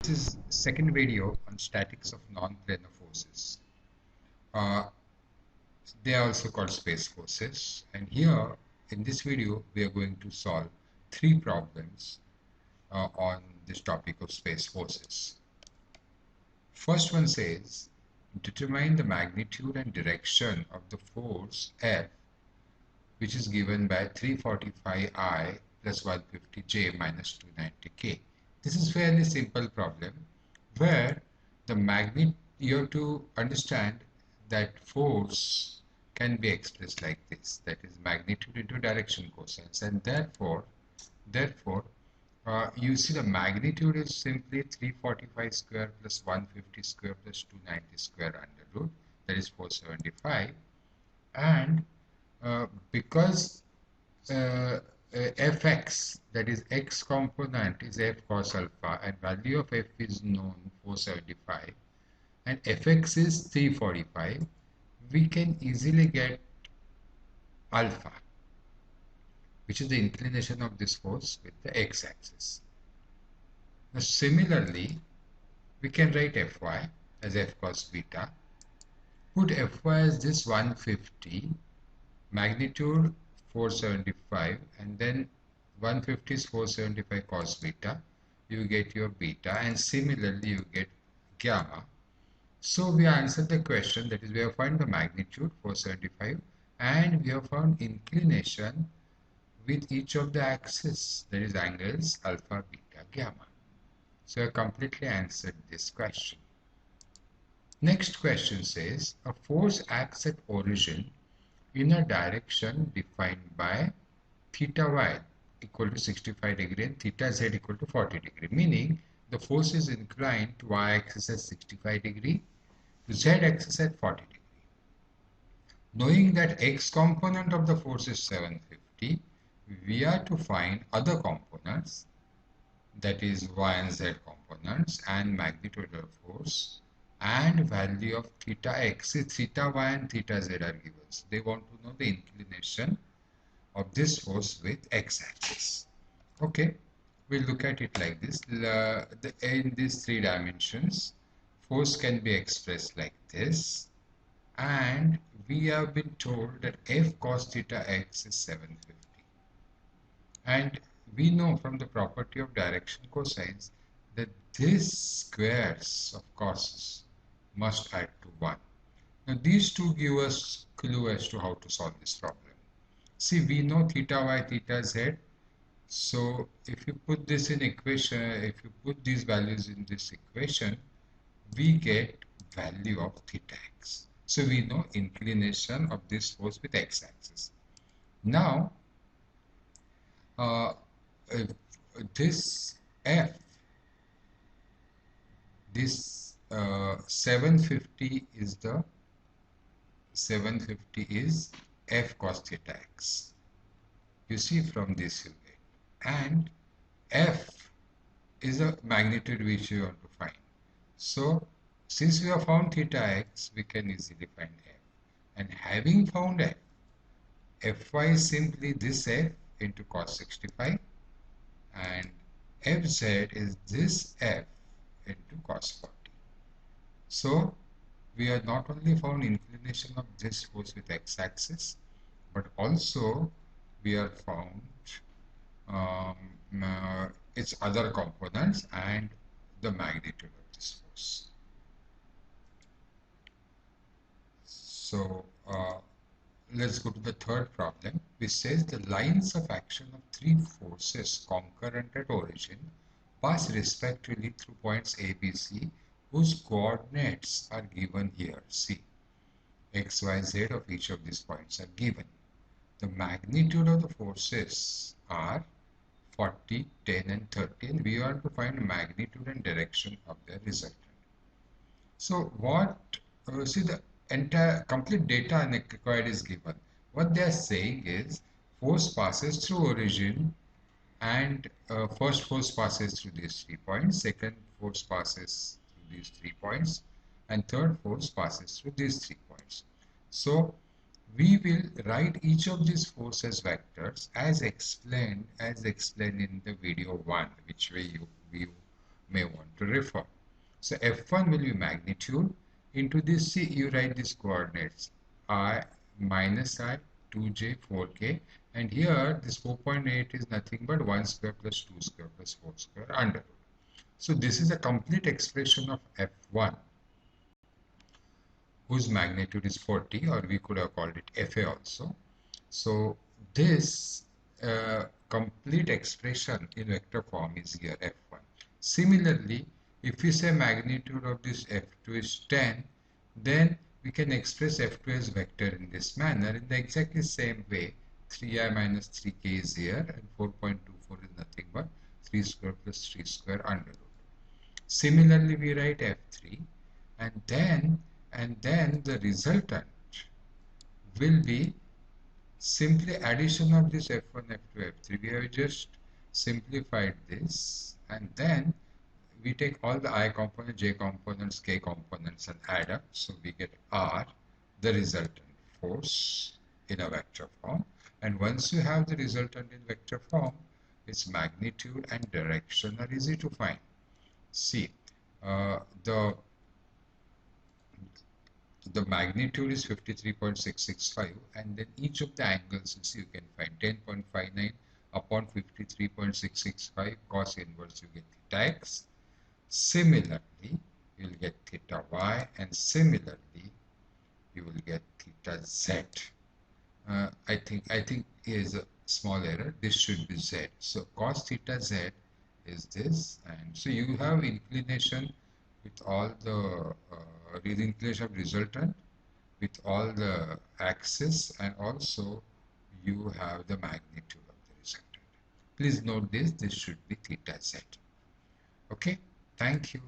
This is second video on statics of non-planar forces. Uh, they are also called space forces. And here in this video, we are going to solve three problems on this topic of space forces. First one says, determine the magnitude and direction of the force F, which is given by 345I plus 150J minus 290K. This is fairly simple problem where the magnitude, you have to understand that force can be expressed like this, that is magnitude into direction cosines, and therefore you see the magnitude is simply 345 square plus 150 square plus 290 square under root, that is 475, and because fx, that is x component, is f cos alpha and value of f is known 475 and fx is 345, we can easily get alpha, which is the inclination of this force with the x-axis. Now similarly, we can write fy as f cos beta, put fy as this 150, magnitude 475, and then 150 is 475 cos beta, you get your beta, and similarly you get gamma. So we answered the question, that is we have found the magnitude 475 and we have found inclination with each of the axes, that is angles alpha, beta, gamma. So I completely answered this question. Next question says, a force acts at origin in a direction defined by theta y equal to 65 degree and theta z equal to 40 degree, meaning the force is inclined to y-axis at 65 degree, to z-axis at 40 degree. Knowing that x component of the force is 750, we are to find other components, that is y and z components, and magnitude of force and value of theta x. Theta y and theta z are given. So they want to know the inclination of this force with x-axis. Okay, we'll look at it like this. In these three dimensions, force can be expressed like this, and we have been told that f cos theta x is 750. And we know from the property of direction cosines that these squares of cos must add to 1. Now these two give us clue as to how to solve this problem. See, we know theta y, theta z. So if you put this in equation, if you put these values in this equation, we get value of theta x. So we know inclination of this force with x-axis. Now, this f, this 750 is f cos theta x. You see from this you get, and f is a magnitude which you want to find. So since we have found theta x, we can easily find f, and having found f, fy is simply this f into cos 65, and fz is this f into cos 40. So we have not only found inclination of this force with x-axis, but also we have found its other components and the magnitude of this force. So let's go to the third problem, which says the lines of action of three forces concurrent at origin pass respectively through points A, B, C, whose coordinates are given here. See, x, y, z of each of these points are given. The magnitude of the forces are 40, 10, and 30, and we want to find magnitude and direction of the resultant. So what, see, the entire complete data required is given. What they are saying is force passes through origin, and first force passes through these 3 points, second force passes through these 3 points, and third force passes through these 3 points. So we will write each of these forces vectors as explained in the video 1, which we may want to refer. So F1 will be magnitude. Into this, see, you write these coordinates I minus I, 2j, 4k, and here this 4.8 is nothing but 1 square plus 2 square plus 4 square under root. So this is a complete expression of F1 whose magnitude is 40, or we could have called it Fa also. So this complete expression in vector form is here F1. Similarly, if we say magnitude of this F2 is 10, then we can express F2 as vector in this manner in the exactly same way. 3i minus 3k is here, and 4.24 is nothing but 3 square plus 3 square under root. Similarly, we write F3, and then the resultant will be simply addition of this F1, F2, F3. We have just simplified this, and then we take all the I components, J components, K components and add up. So we get R, the resultant force in a vector form. And once you have the resultant in vector form, its magnitude and direction are easy to find. See, the magnitude is 53.665, and then each of the angles you can find 10.59 upon 53.665 cos inverse, you get theta x. Similarly, you will get theta y, and similarly you will get theta z. I think is a small error. This should be z. So cos theta z is this, and so you have inclination with all the inclination of resultant with all the axis, and also you have the magnitude of the resultant. Please note this should be theta z. Okay, thank you.